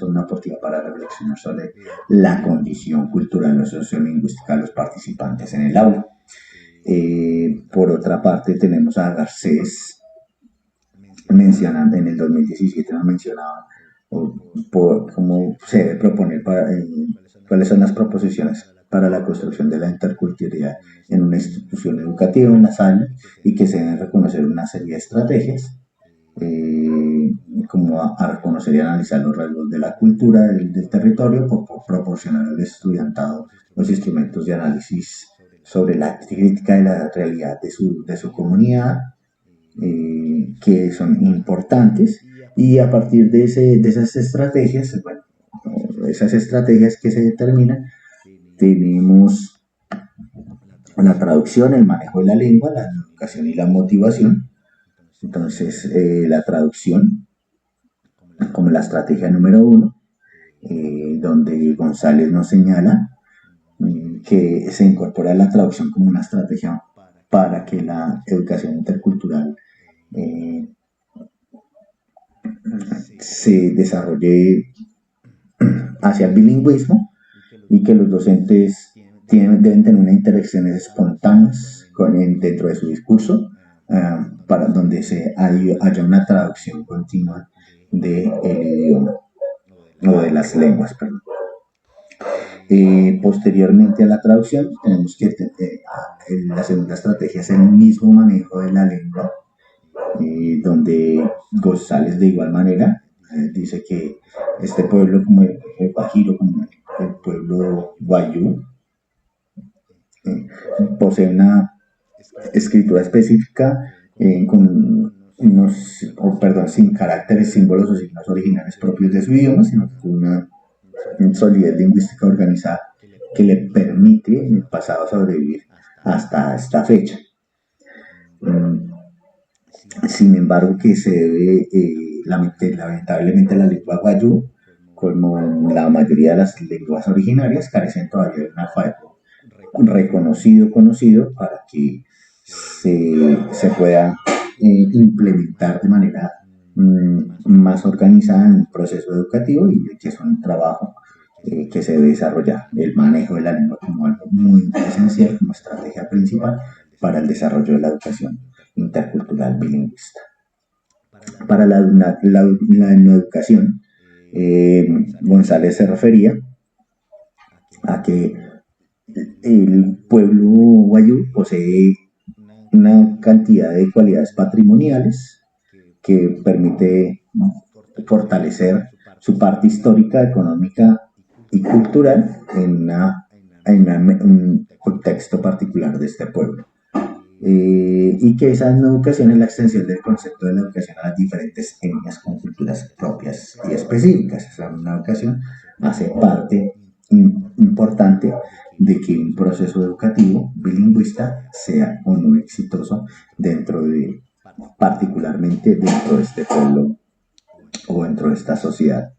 una oportunidad para reflexionar sobre la condición cultural o sociolingüística de los participantes en el aula. Por otra parte, tenemos a Garcés mencionando en el 2017, nos mencionaba cómo se debe proponer cuáles son las proposiciones para la construcción de la interculturalidad en una institución educativa, en la SAL, y que se deben reconocer una serie de estrategias como a reconocer y analizar los rasgos de la cultura del territorio, por proporcionar al estudiantado los instrumentos de análisis sobre la crítica de la realidad de su comunidad, que son importantes, y a partir de esas estrategias, bueno, esas estrategias que se determinan, tenemos la traducción, el manejo de la lengua, la educación y la motivación. Entonces, la traducción como la estrategia número 1, donde González nos señala que se incorpora la traducción como una estrategia para que la educación intercultural se desarrolle hacia el bilingüismo, y que los docentes deben tener unas interacciones espontáneas dentro de su discurso, para donde haya una traducción continua del idioma o de las lenguas, perdón. Posteriormente a la traducción, tenemos que la segunda estrategia es el mismo manejo de la lengua, donde González de igual manera dice que este pueblo, como el Guajiro, como el pueblo guayú, posee una escritura específica sin caracteres, símbolos o signos originales propios de su idioma, sino con una solidez lingüística organizada que le permite en el pasado sobrevivir hasta esta fecha. Sin embargo, que se debe, lamentablemente, la lengua guayú, como la mayoría de las lenguas originarias, carecen todavía de un alfabeto conocido para que se pueda implementar de manera más organizada en el proceso educativo, y que es un trabajo que se debe desarrollar, el manejo de la lengua como algo muy esencial, como estrategia principal para el desarrollo de la educación intercultural bilingüista. Para la educación, González se refería a que el pueblo guayú posee una cantidad de cualidades patrimoniales que permite fortalecer su parte histórica, económica y cultural en un contexto particular de este pueblo. Y que esa educación es la extensión del concepto de la educación a las diferentes etnias con culturas propias y específicas. O sea, una educación hace parte importante de que un proceso educativo bilingüista sea o no exitoso particularmente dentro de este pueblo o dentro de esta sociedad.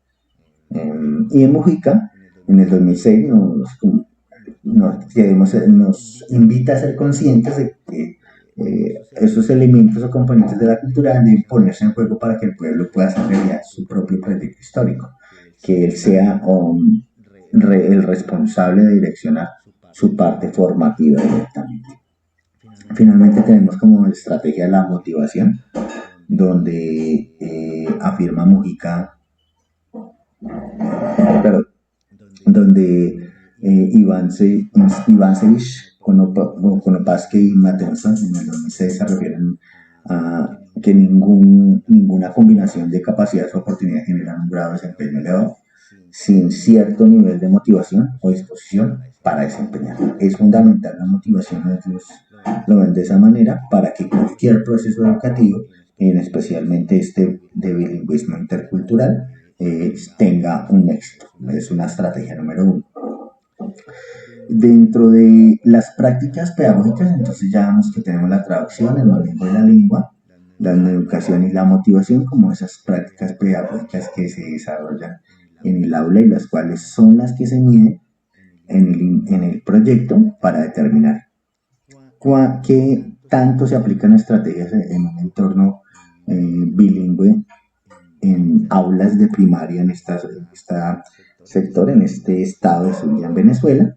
Y en Mujica, en el 2006, nos invita a ser conscientes de que esos elementos o componentes de la cultura deben ponerse en juego para que el pueblo pueda hacer realidad su propio proyecto histórico, que él sea el responsable de direccionar su parte formativa directamente. Finalmente tenemos como estrategia la motivación, donde afirma Mujica, donde Ivancevich, Konopasky y Mateuson en el 2006 se refieren a que ninguna combinación de capacidades o oportunidades genera un grado de desempeño elevado sin cierto nivel de motivación o disposición para desempeñarlo. Es fundamental la motivación, ellos lo ven de esa manera, para que cualquier proceso educativo, especialmente este de bilingüismo intercultural, tenga un éxito. Es una estrategia número 1. Dentro de las prácticas pedagógicas, entonces ya vemos que tenemos la traducción, el manejo de la lengua, la educación y la motivación como esas prácticas pedagógicas que se desarrollan en el aula, y las cuales son las que se miden en el proyecto para determinar qué tanto se aplican estrategias en un entorno bilingüe en aulas de primaria en sector, en este estado de Zulia, en Venezuela,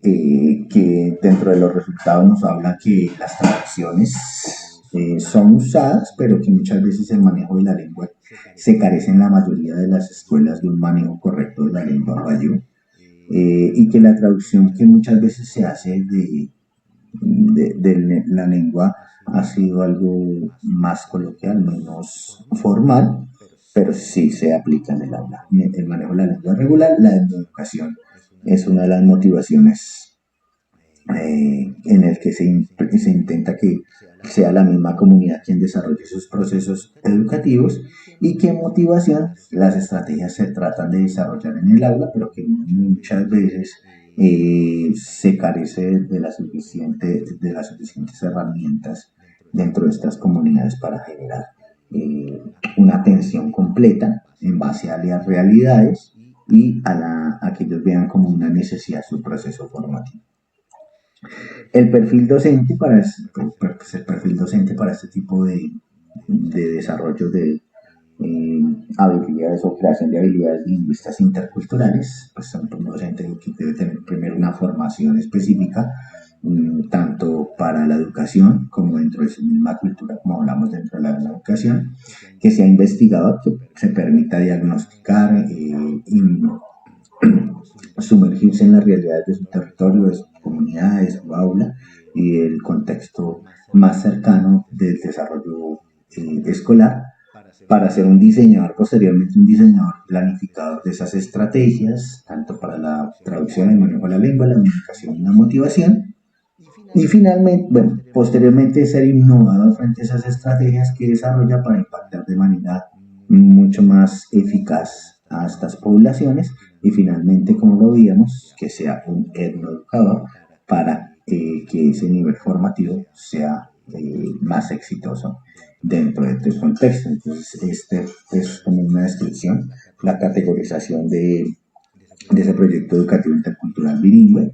que dentro de los resultados nos habla que las traducciones son usadas, pero que muchas veces el manejo de la lengua se carece en la mayoría de las escuelas de un manejo correcto de la lengua guayú, y que la traducción que muchas veces se hace de la lengua ha sido algo más coloquial, menos formal, pero sí se aplica en el aula. El manejo de la lengua regular, la educación es una de las motivaciones en el que se intenta que sea la misma comunidad quien desarrolle sus procesos educativos, y que en motivación las estrategias se tratan de desarrollar en el aula, pero que muchas veces se carece de las suficientes herramientas dentro de estas comunidades para generar una atención completa en base a las realidades y a que ellos vean como una necesidad su proceso formativo. El perfil docente para este tipo de desarrollo de habilidades o creación de habilidades lingüísticas interculturales, pues son un docente que debe tener primero una formación específica, tanto para la educación como dentro de su misma cultura, como hablamos dentro de la educación, que sea investigador, que se permita diagnosticar y sumergirse en las realidades de su territorio, de su comunidad, de su aula y del contexto más cercano del desarrollo escolar, para ser un diseñador, posteriormente un diseñador planificador de esas estrategias, tanto para la traducción, el manejo de la lengua, la comunicación y la motivación. Y finalmente, bueno, posteriormente ser innovador frente a esas estrategias que desarrolla para impactar de manera mucho más eficaz a estas poblaciones, y finalmente, como lo veíamos, que sea un etnoeducador para que ese nivel formativo sea más exitoso dentro de este contexto. Entonces, este es como una descripción, la categorización de ese proyecto educativo intercultural bilingüe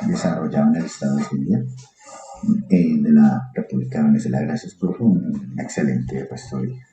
desarrollado en el estado de Zulia, de la República de Venezuela. Gracias por un excelente resto de día.